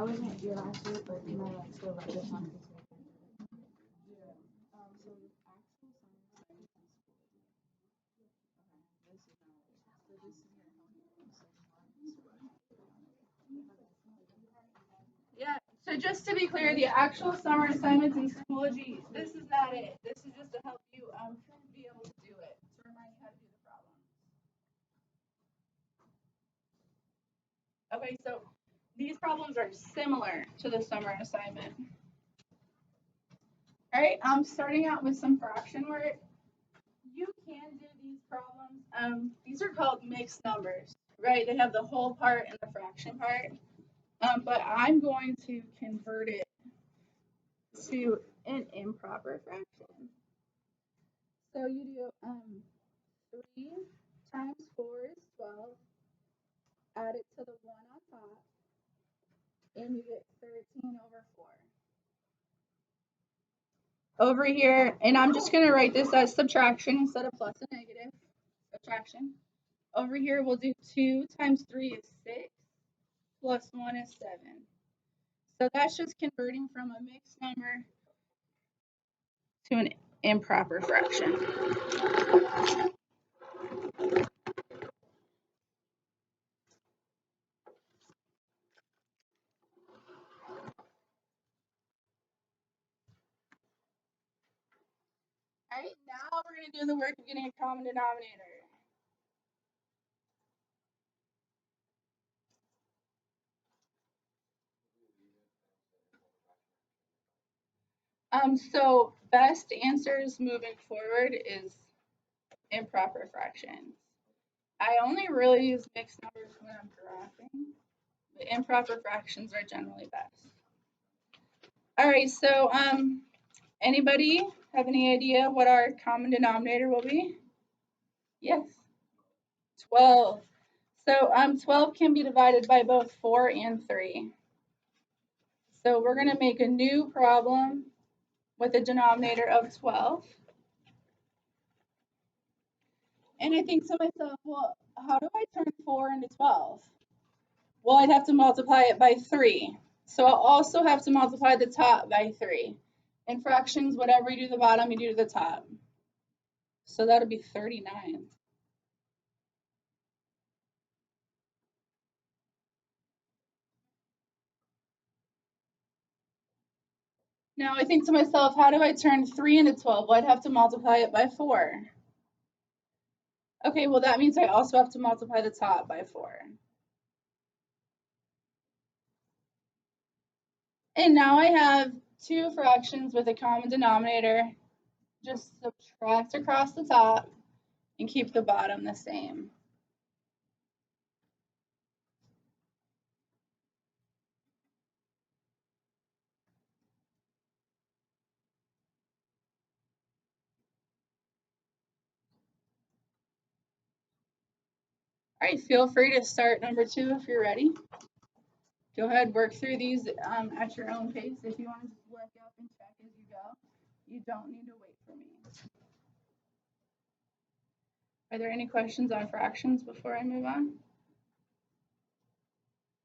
I wasn't here last week, but you might like still write this on this week. Yeah. So the actual summer assignments in school. Okay. This is not it. So this is your Yeah. So just to be clear, the actual summer assignments in Schoology, this is not it. This is just to help you be able to do it, to remind you how to do the problem. Okay, so these problems are similar to the summer assignment. All right, I'm starting out with some fraction work. You can do these problems. These are called mixed numbers, right? They have the whole part and the fraction part. But I'm going to convert it to an improper fraction. So you do 3 times 4 is 12. Add it to the 1 on top, and you get 13 over 4. Over here, and I'm just going to write this as subtraction instead of plus and negative. Subtraction. Over here, we'll do 2 times 3 is 6, plus 1 is 7. So that's just converting from a mixed number to an improper fraction. All right, now we're going to do the work of getting a common denominator. So best answers moving forward is improper fractions. I only really use mixed numbers when I'm graphing, but improper fractions are generally best. All right, so anybody have any idea what our common denominator will be? Yes, 12. So 12 can be divided by both 4 and 3. So we're going to make a new problem with a denominator of 12. And I think to myself, well, how do I turn 4 into 12? Well, I'd have to multiply it by 3. So I'll also have to multiply the top by 3. In fractions, whatever you do to the bottom, you do to the top. So that'll be 39. Now I think to myself, how do I turn 3 into 12? Well, I'd have to multiply it by 4. Okay, well that means I also have to multiply the top by 4. And now I have two fractions with a common denominator. Just subtract across the top and keep the bottom the same. All right, feel free to start number 2 if you're ready. Go ahead, work through these at your own pace. If you want to just look up and check as you go, you don't need to wait for me. Are there any questions on fractions before I move on?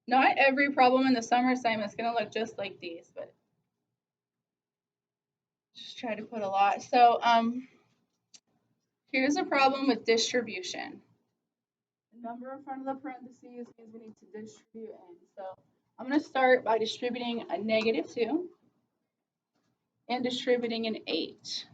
Not every problem in the summer assignment is going to look just like these, but just try to put a lot. So here's a problem with distribution. The number in front of the parentheses means we need to distribute in. So I'm going to start by distributing a -2 and distributing an 8.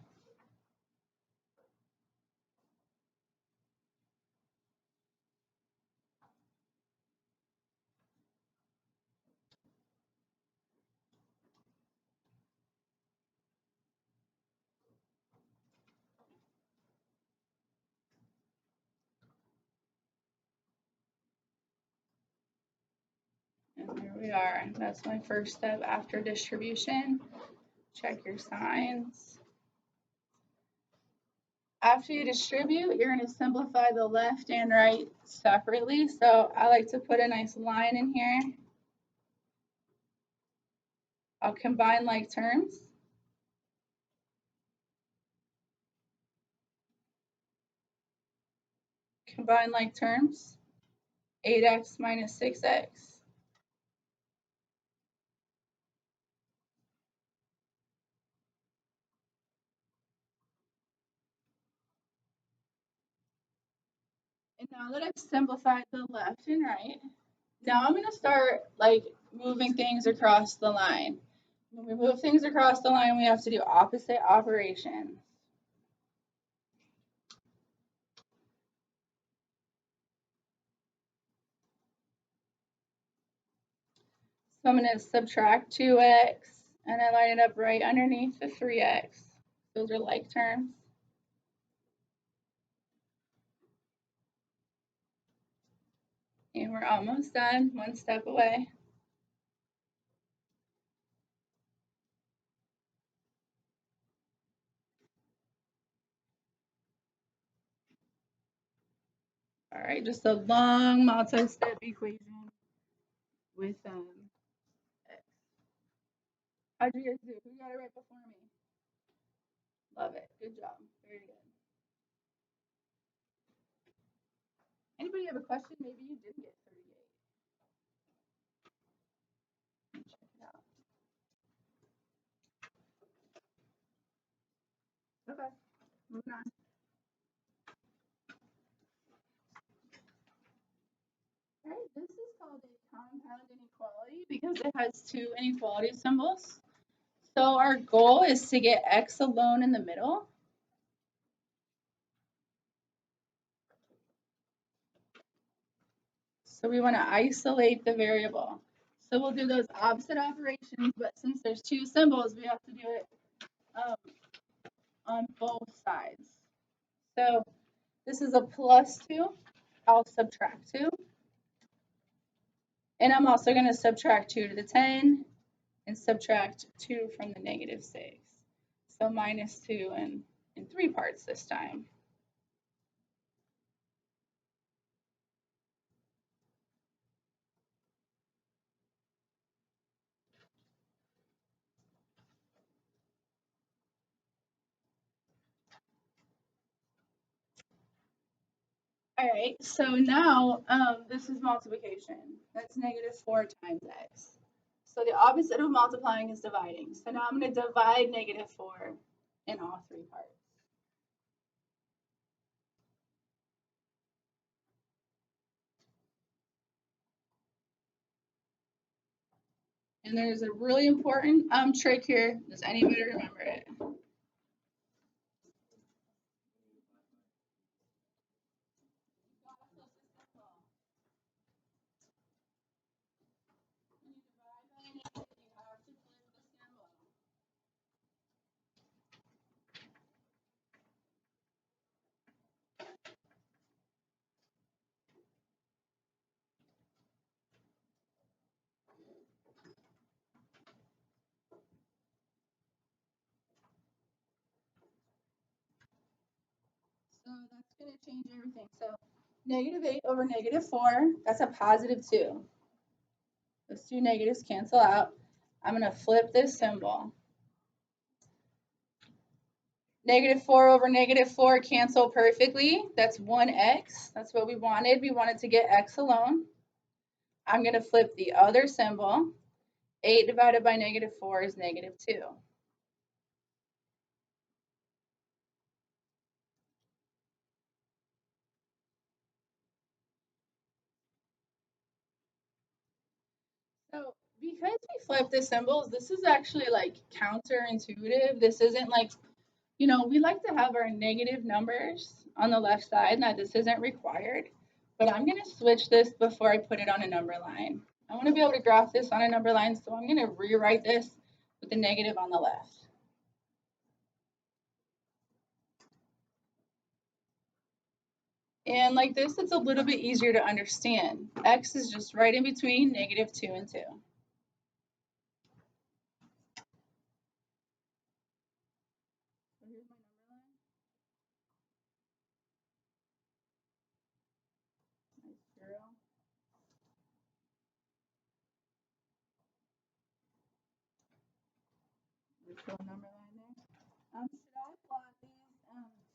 And there we are. That's my first step after distribution. Check your signs. After you distribute, you're going to simplify the left and right separately. So I like to put a nice line in here. I'll combine like terms. Combine like terms. 8x minus 6x. now that I've simplified the left and right, now I'm going to start like moving things across the line. When we move things across the line, we have to do opposite operations. So I'm going to subtract 2x, and I line it up right underneath the 3x. Those are like terms. And we're almost done, one step away. All right, just a long multi-step equation with x. How'd you guys do? Who got it right before me? Love it. Good job. Very good. Anybody have a question? Maybe you didn't get 38. Check it out. Okay, moving on. All right, this is called a compound inequality because it has two inequality symbols. So our goal is to get x alone in the middle. So we want to isolate the variable. So we'll do those opposite operations, but since there's two symbols, we have to do it on both sides. So this is a plus 2. I'll subtract 2. And I'm also going to subtract 2 to the 10 and subtract 2 from the negative 6. So minus 2 in 3 parts this time. All right, so now this is multiplication. That's negative 4 times x. So the opposite of multiplying is dividing. So now I'm going to divide negative 4 in all 3 parts. And there's a really important trick here. Does anybody remember it? So that's going to change everything. So negative 8 over negative 4, that's a positive 2. Those two negatives cancel out. I'm going to flip this symbol. Negative 4 over negative 4 cancel perfectly. That's 1x. That's what we wanted. We wanted to get x alone. I'm going to flip the other symbol. 8 divided by negative 4 is negative 2. So because we flipped the symbols, this is actually like counterintuitive. This isn't like, you know, we like to have our negative numbers on the left side. Now this isn't required, but I'm going to switch this before I put it on a number line. I want to be able to graph this on a number line, so I'm going to rewrite this with the negative on the left. And like this, it's a little bit easier to understand. X is just right in between negative 2 and 2. So here's my number line. Nice 0. There's still a number line there. Should I plot these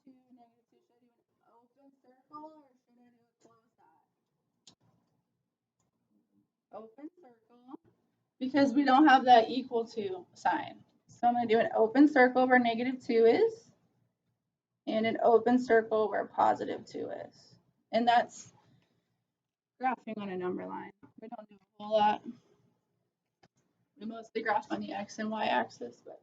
two negative 2? Should I do an open circle or should I do a closed dot? Open circle, because we don't have that equal to sign. So I'm going to do an open circle where negative 2 is, and an open circle where positive 2 is. And that's graphing on a number line. We don't do a whole lot. We mostly graph on the x and y axis, but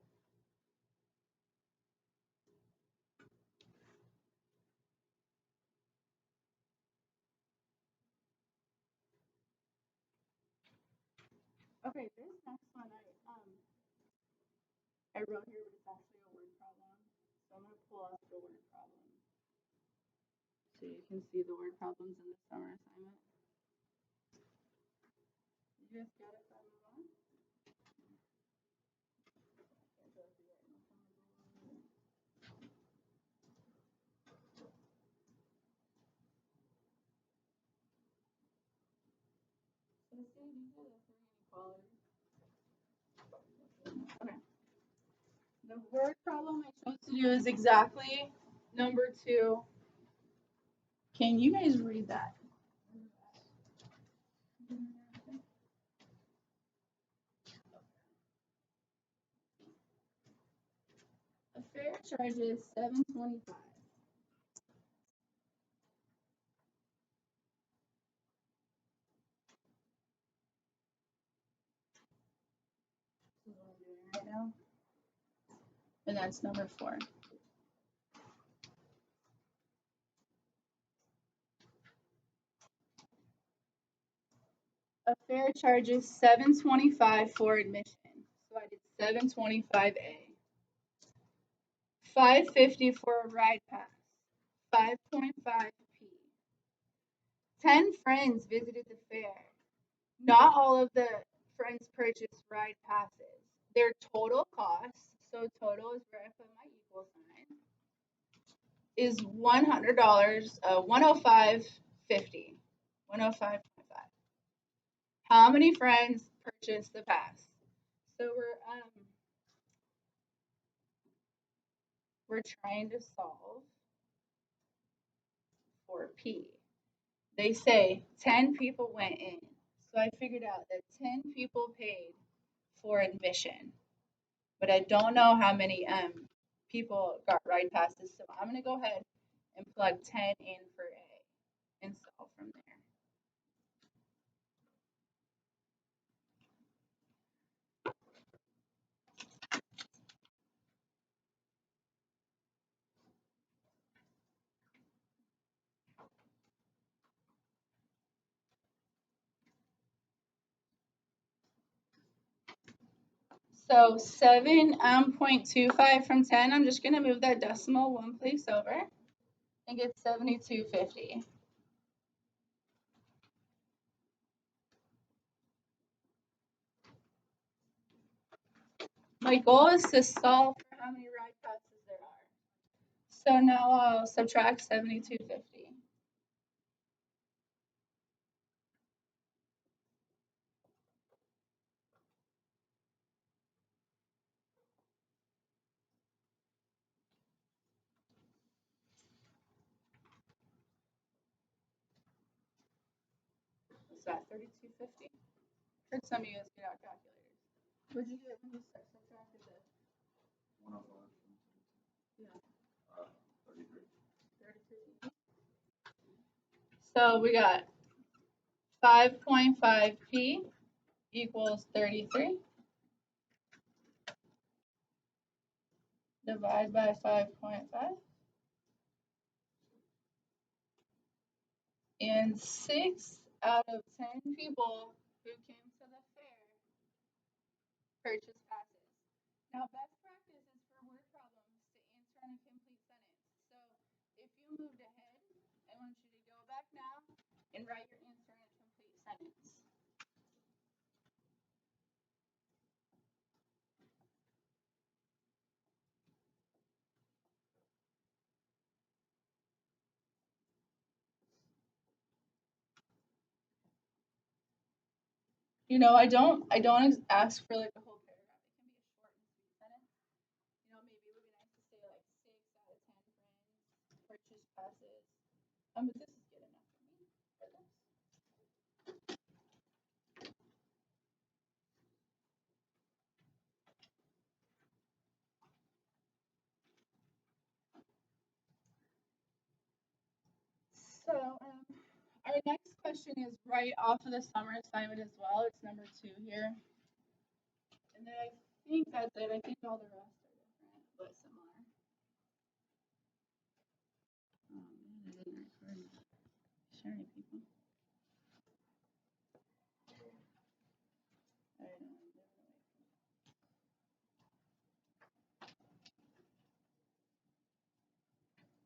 okay, this next one I wrote here, but it's actually a word problem. So I'm gonna pull up the word problem so you can see the word problems in the summer assignment. You guys got it? Let's see, these are the three inequalities. Okay. The word problem I chose to do is exactly number 2. Can you guys read that? A fair charge is $7.25. This is what I'm doing right now. And that's number 4. A fair charge is $7.25 for admission. So I did $7.25A. $5.50 for a ride pass. 5.5p. 10 friends visited the fair. Not all of the friends purchased ride passes. Their total cost, so total is where I put my equal sign, is $100, $105.50. 105.5. How many friends purchased the pass? So we're trying to solve for P. They say 10 people went in. So I figured out that 10 people paid for admission. But I don't know how many people got ride passes. So I'm going to go ahead and plug 10 in for A and solve from there. So 7.25 from 10, I'm just going to move that decimal one place over and get 72.50. My goal is to solve for how many ride passes there are. So now I'll subtract 72.50. What's that, 32.50? Heard some of you guys get out calculators. What'd you get when you subtracted this? 105. Yeah. 33. 33. So we got 5.5p equals 33. Divide by 5.5. And 6 out of 10 people who came to the fair purchased passes. Now, best practice is for word problems to answer in a complete sentence. So if you moved ahead, I want you to go back now and write your answer in a complete sentence. You know, I don't ask for like a whole paragraph. It can be a short and sweet sentence. You know, maybe it would be nice to say like 6 out of 10 friends purchased passes. But this is good enough for me for this. So Our next question is right off of the summer assignment as well. It's number 2 here. And then I think that's it. I think all the rest are different, but similar. Oh man, I didn't record that. Sorry, people. I don't know.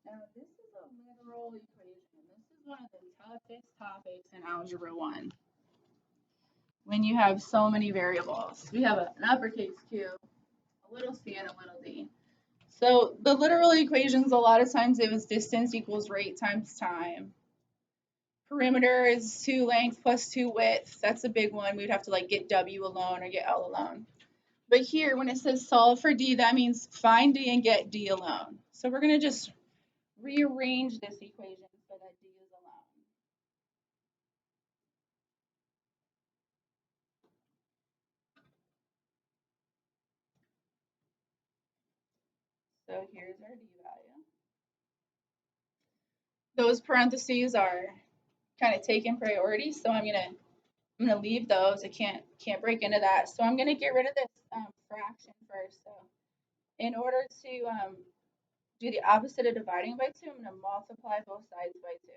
Now, this is a literal equation. This is one of the toughest topics in Algebra 1. When you have so many variables. We have an uppercase Q, a little c, and a little d. So the literal equations, a lot of times it was distance equals rate times time. Perimeter is 2 length plus 2 width. That's a big one. We'd have to like get W alone or get L alone. But here, when it says solve for D, that means find D and get D alone. So we're going to just rearrange this equation so that D is alone. So here's our D value. Those parentheses are kind of taking priority, so I'm gonna leave those. I can't break into that. So I'm gonna get rid of this fraction first. So in order to do the opposite of dividing by 2, I'm gonna multiply both sides by 2.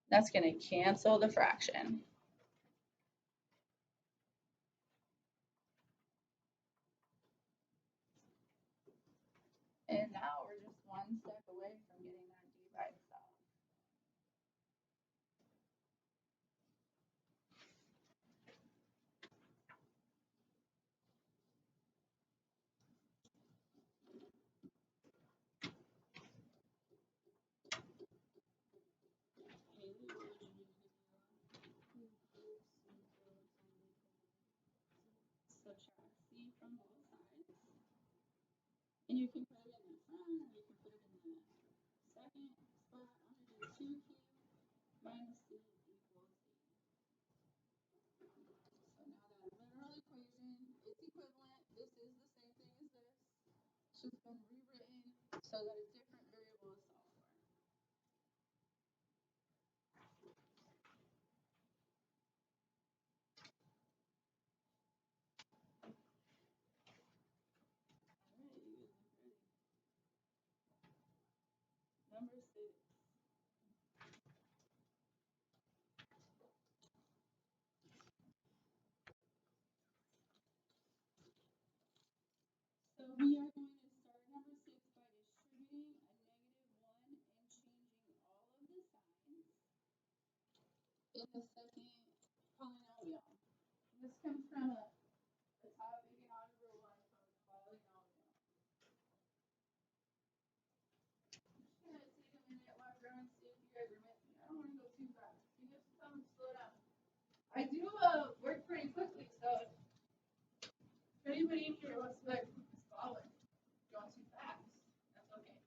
That's gonna cancel the fraction. And now we're just one step away from getting that D by itself. Subtract C from both sides. And you can put it in the front or you can put it in the second spot. I'm going to do 2Q minus C equals D. So now that literal equation is equivalent. This is the same thing as this. It's just been rewritten so that a different variable is solved for. Number 6. So we are going to start number 6 by distributing a -1 and changing all of the signs in the second polynomial. This comes from a topic in Algebra 1 called polynomial. I'm just going to take a minute, walk around, see if you guys are with me. I don't want to go too fast. You just tell me to slow down. I do work pretty quickly, so if anybody in here wants to like follow going too fast, that's okay.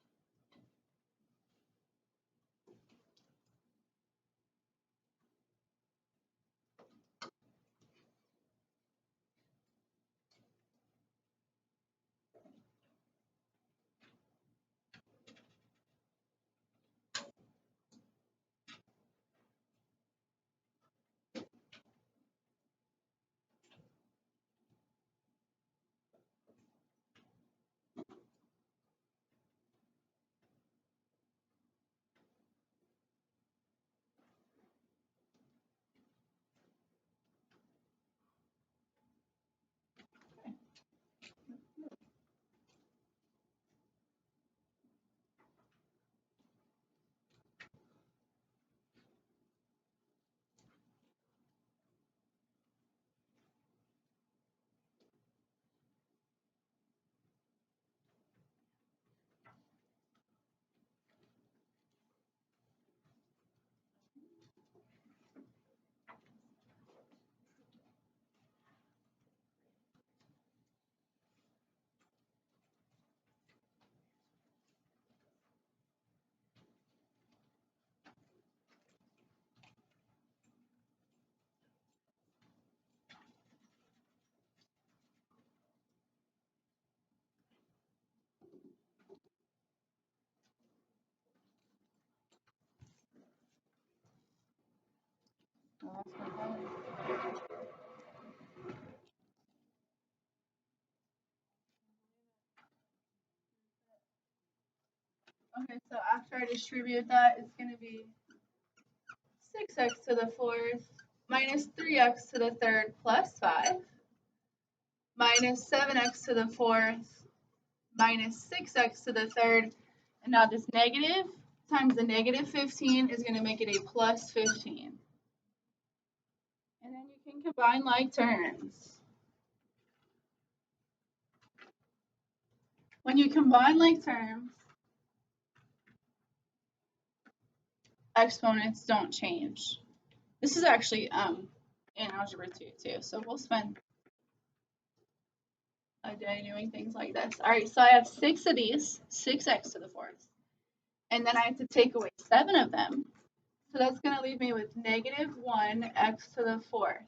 try to distribute that, it's going to be 6x to the fourth minus 3x to the third plus 5 minus 7x to the fourth minus 6x to the third. And now this negative times the negative 15 is going to make it a plus 15. And then you can combine like terms. When you combine like terms, exponents don't change. This is actually in Algebra 2 too, so we'll spend a day doing things like this. All right, so I have 6 of these, 6x to the fourth. And then I have to take away 7 of them. So that's going to leave me with negative 1x to the fourth.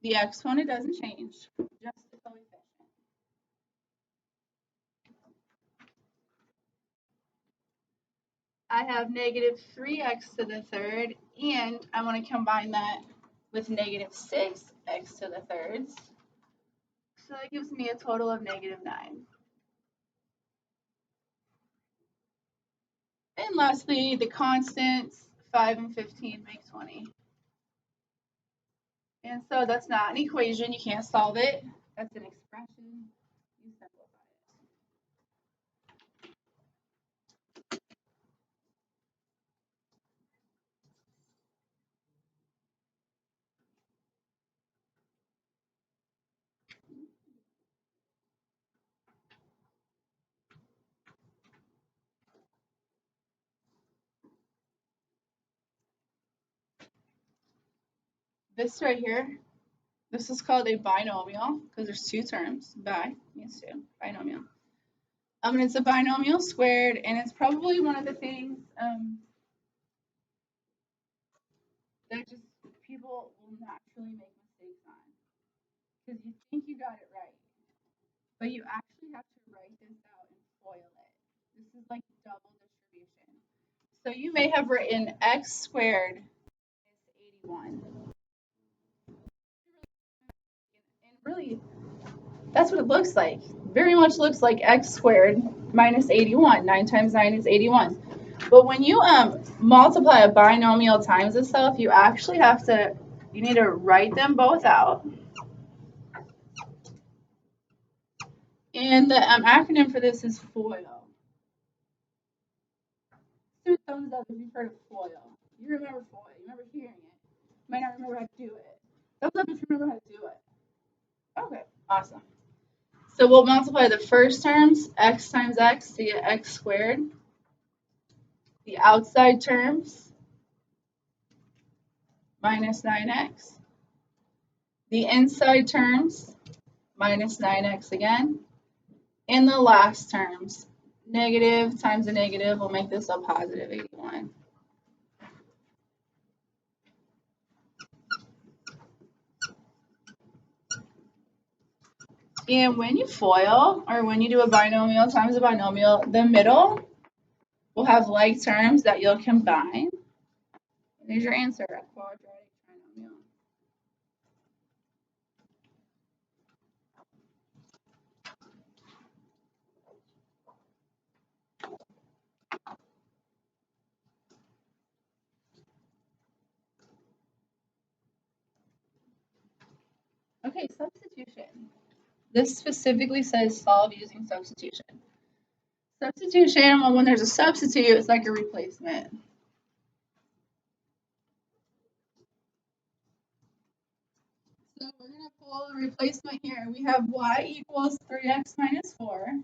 The exponent doesn't change, just the coefficient. I have negative 3x to the third, and I want to combine that with negative 6x to the thirds. So that gives me a total of negative 9. And lastly, the constants, 5 and 15 make 20. And so that's not an equation. You can't solve it. That's an expression. You simplify it. This right here, this is called a binomial because there's 2 terms. Bi means 2, binomial. And it's a binomial squared, and it's probably one of the things that just people will naturally make mistakes on. Because you think you got it right, but you actually have to write this out and FOIL it. This is like double distribution. So you may have written x squared is 81. And really, that's what it looks like. Very much looks like x squared minus 81. 9 times 9 is 81. But when you multiply a binomial times itself, you actually have to, you need to write them both out. And the acronym for this is FOIL. Two thumbs up if you've heard of FOIL. You remember FOIL. You remember hearing it. You might not remember how to do it. Thumbs up if you remember how to do it. Okay, awesome. So we'll multiply the first terms, x times x, to get x squared. The outside terms, minus 9x. The inside terms, minus 9x again. And the last terms, negative times a negative will make this a positive 81. And when you FOIL, or when you do a binomial times a binomial, the middle will have like terms that you'll combine. And there's your answer, a quadratic trinomial. Okay, substitution. This specifically says solve using substitution. Substitution, well, when there's a substitute, it's like a replacement. So we're going to pull a replacement here. We have y equals 3x minus 4.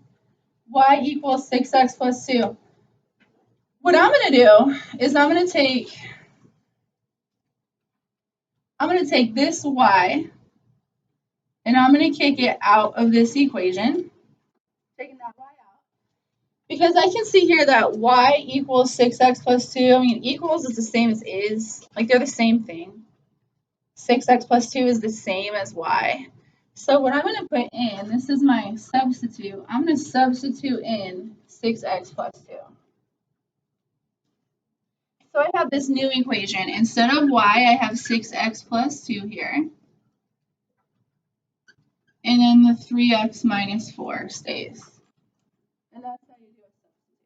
Y equals 6x plus 2. What I'm going to do is I'm going to take this y, and I'm going to kick it out of this equation. Taking that y out. Because I can see here that y equals 6x plus 2. I mean, equals is the same as is. Like, they're the same thing. 6x plus 2 is the same as y. So what I'm going to put in, this is my substitute. I'm going to substitute in 6x plus 2. So I have this new equation. Instead of y, I have 6x plus 2 here. And then the 3x minus 4 stays. And that's how you do a substitute.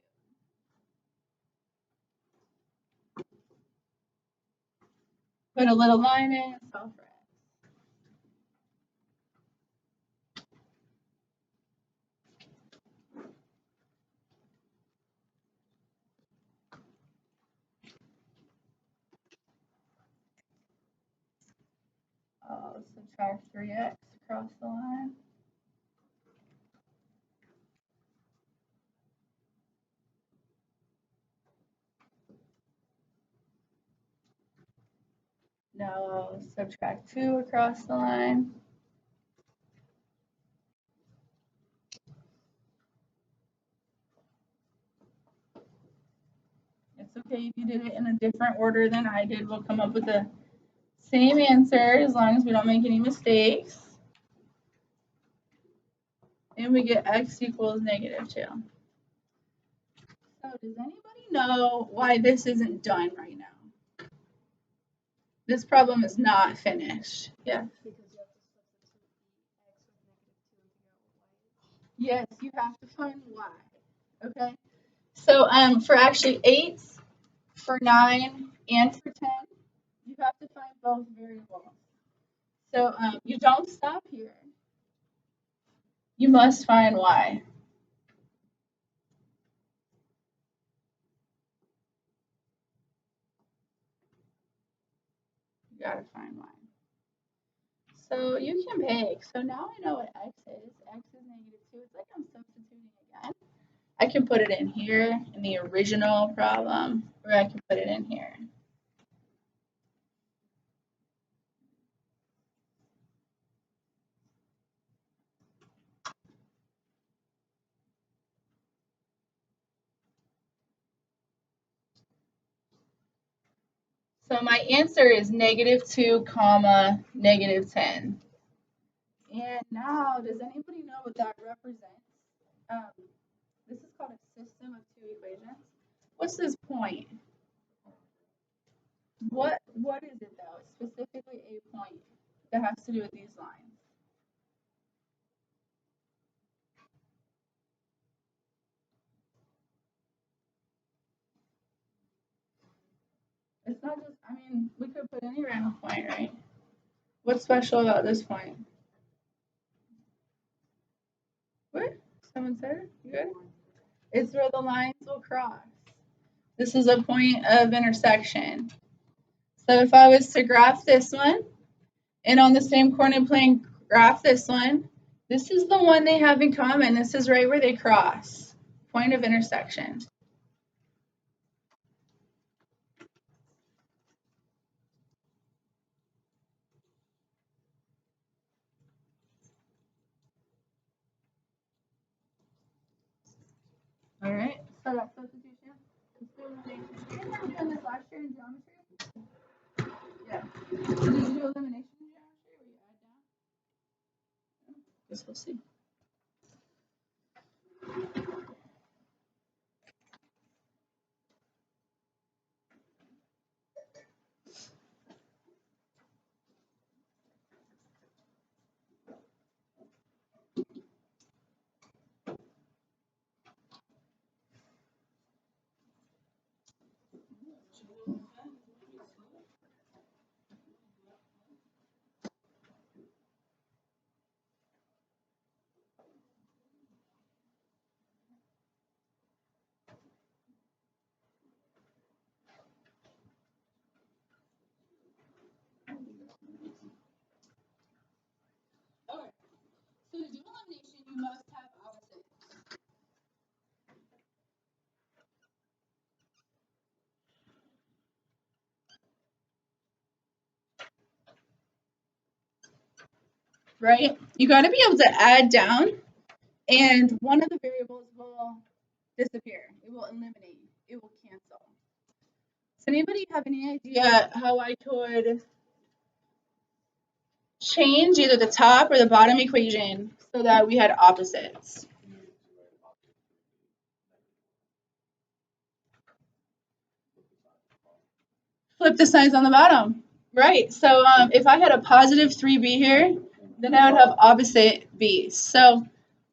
Put a little line in, solve for x. I'll subtract 3x across the line. Now I'll subtract 2 across the line. It's okay if you did it in a different order than I did. We'll come up with the same answer as long as we don't make any mistakes. And we get x equals -2. So does anybody know why this isn't done right now? This problem is not finished. Yeah. Because you have to substitute the x with -2 and figure out what y is. Yes, you have to find y. Okay. So for actually 8, for 9, and for 10, you have to find both variables. So you don't stop here. You must find y. You gotta find y. So you can pick. So now I know what x is. X is -2. It's like I'm substituting again. I can put it in here in the original problem, or I can put it in here. So my answer is -2, -10. And now, does anybody know what that represents? This is called a system of 2 equations. What's this point? What is it though? It's specifically a point that has to do with these lines. It's not just, I mean, we could put any random point, right? What's special about this point? What? Someone said it? You good? It's where the lines will cross. This is a point of intersection. So if I was to graph this one, and on the same coordinate plane graph this one, this is the one they have in common. This is right where they cross. Point of intersection. All right, so that's substitution. Let's do elimination. Did you guys done this last year in geometry? Yeah. Did you do elimination in geometry where you add down? Guess we'll see. Okay. So to do elimination, you must have opposites. Right? You got to be able to add down, and one of the variables will disappear. It will eliminate. It will cancel. Does anybody have any idea how I could change either the top or the bottom equation so that we had opposites? Flip the signs on the bottom. Right. So if I had a positive 3b here, then I would have opposite b. So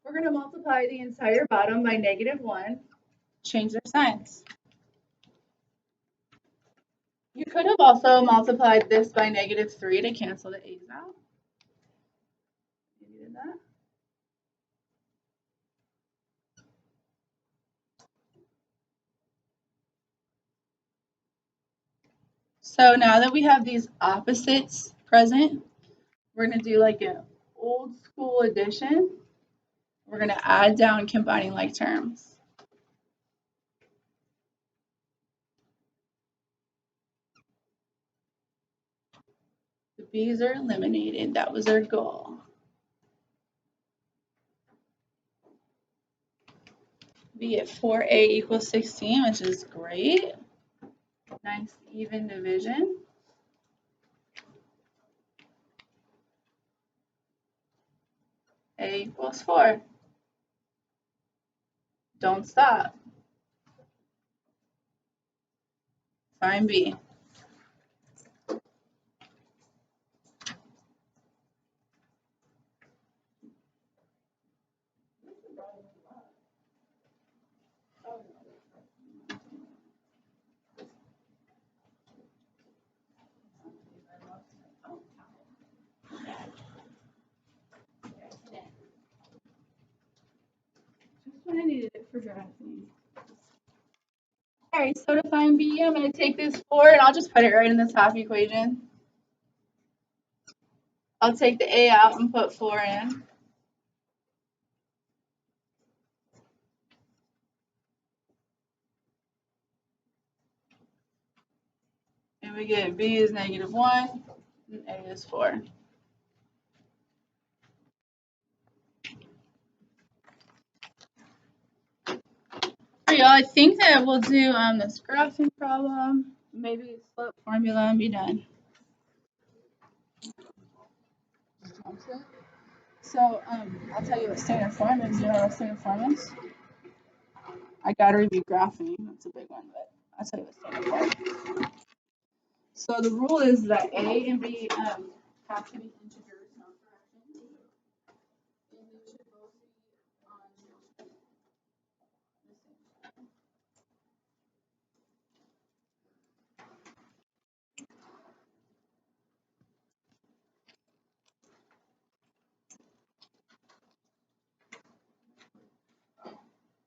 we're going to multiply the entire bottom by -1, change their signs. You could have also multiplied this by -3 to cancel the a's out. You did that. So now that we have these opposites present, we're going to do like an old school addition. We're going to add down combining like terms. The b's are eliminated. That was our goal. We get 4a equals 16, which is great. Nice even division. A equals 4. Don't stop. Find B. Just when I needed it for drafting. Alright, so to find B, I'm going to take this 4 and I'll just put it right in the top equation. I'll take the A out and put 4 in. And we get B is -1 and A is 4. Alright, y'all, I think that we'll do this graphing problem, maybe slope formula, and be done. So I'll tell you what standard form is. You know what standard form is? I gotta review graphing. That's a big one, but I'll tell you what standard form. So the rule is that A and B have to be integers, not fractions. And they should both be on the same side.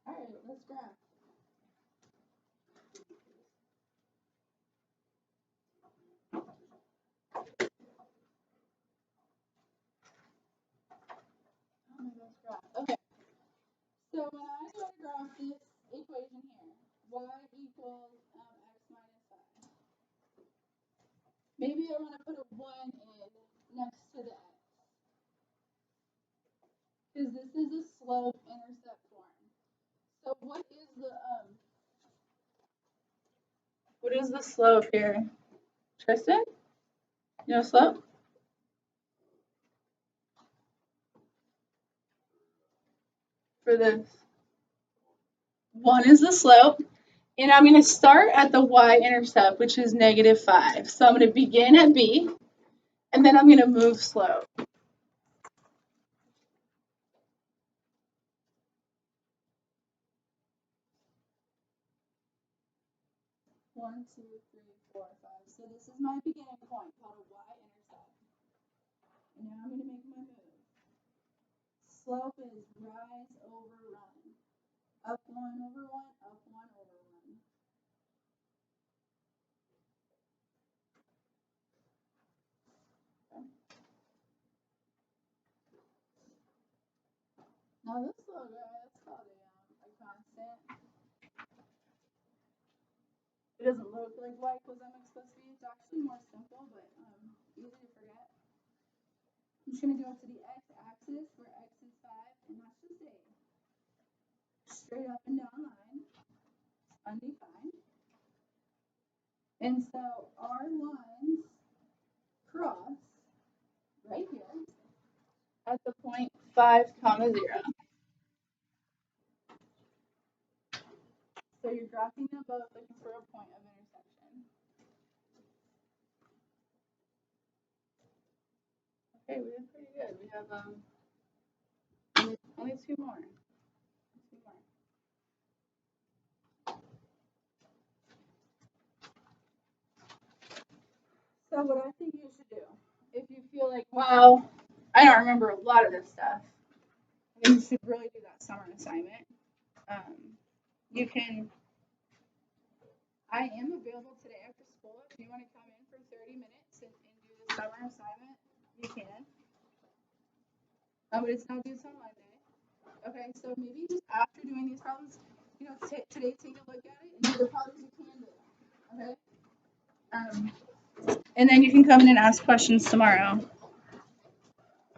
Alright, let's graph. Okay. So when I go to graph this equation here, y equals x minus 5. Maybe I want to put a 1 in next to the x. Because this is a slope intercept form. So what is the slope here? Tristan? You know slope? For this. 1 is the slope. And I'm going to start at the y-intercept, which is -5. So I'm going to begin at B, and then I'm going to move slope. One, two, three, four, five. So this is my beginning point called a y-intercept. And now I'm going to make my move. Slope is rise over run. Up 1 over 1, up 1 over 1. Okay. Now this little guy, that's called a constant. It doesn't look like y equals mx plus b. It's actually more simple, but easy to forget. I'm just going to go to the x-axis where x is 5, and that's just a straight up and down line, undefined. And so our lines cross right here at the point 5, 0. So you're graphing them both looking for a point of intersection. Okay, we did pretty good. We have only 2 more. So what I think you should do, if you feel like, wow, I don't remember a lot of this stuff, you should really do that summer assignment. You can, I am available today after school. If you want to come in for 30 minutes and do the summer assignment, you can. But it's not due till Monday. Okay, so maybe just after doing these problems, you know, today take a look at it and do the problems you can do. Okay? And then you can come in and ask questions tomorrow.